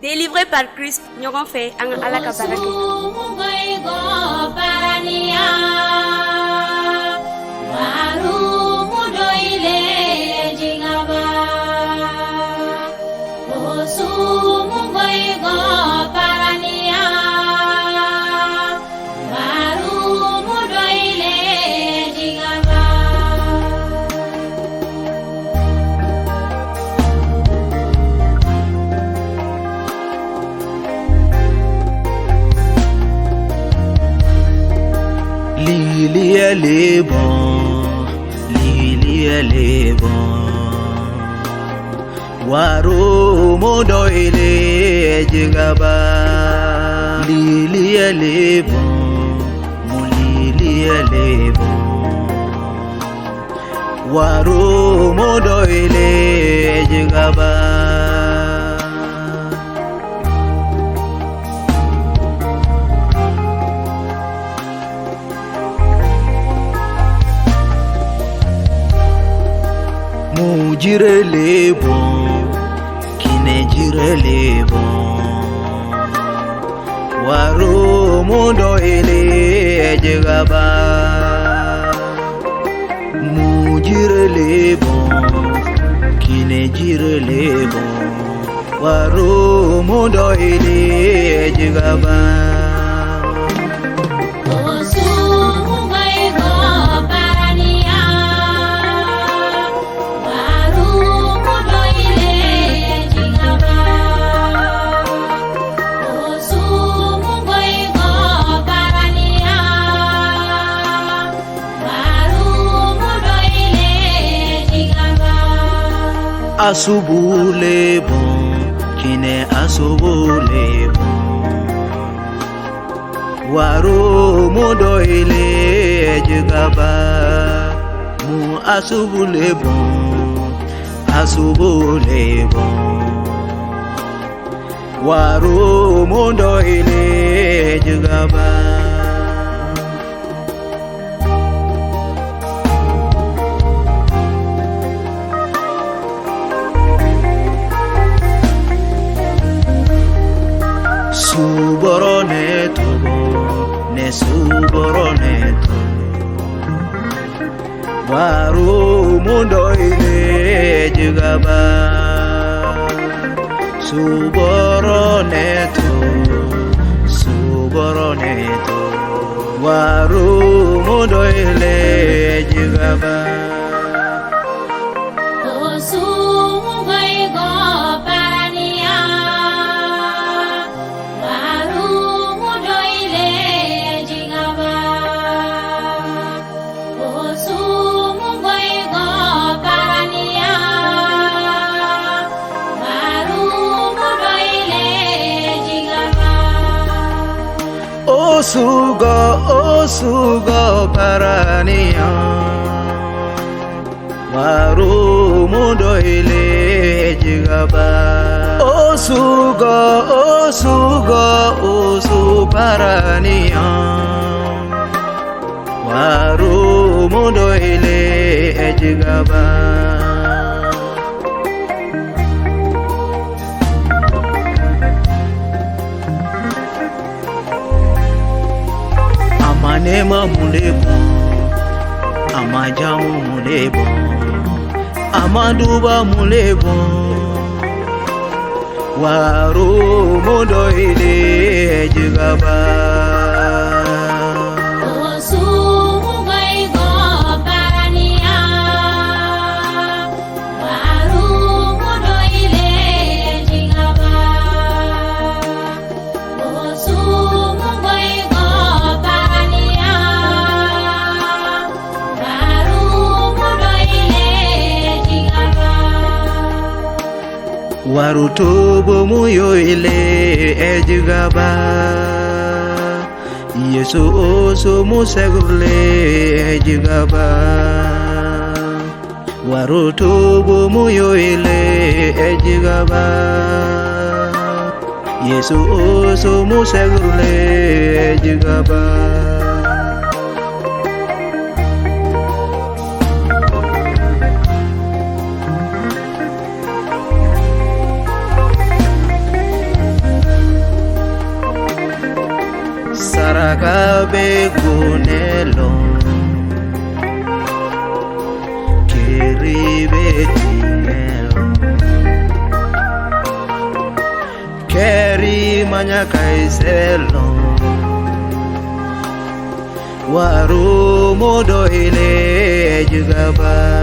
Délivré par Christ, nous avons fait un à la Lili elle est bon, Lili elle est bon. Waro modo ele Edjugaba. Lili elle est bon, mon Lili elle est bon. Waro modo ele Edjugaba. Jire le bon, qui ne jire le bon. Waro mondo ele Edjugaba. Jire le bon, qui ne jire le bon. Waro mondo ele Edjugaba. Asubule bon, kine asubule bon. Waro modo ele Edjugaba. Mu asubule bon, asubule bon. Waro modo ele Edjugaba. Suboroneto, ne suboroneto. Waro mondo ele Edjugaba. Suboroneto, suboroneto. Waro mondo ele Edjugaba. Osugo parania. Waro mondo ele Edjugaba. Osu parania. Waro mondo ele Edjugaba. Amanema mule bon, amajamu mule bon, amaduba mule bon. Waro mondo ele Edjugaba. Warutobo muyo ile Edjugaba. Yesu oso musegule Edjugaba. Warutobo muyo ile Edjugaba. Yesu oso musegule Edjugaba. baraka be gunelo kiribe tingelo keri manyaka iselo waru modo ile Edjugaba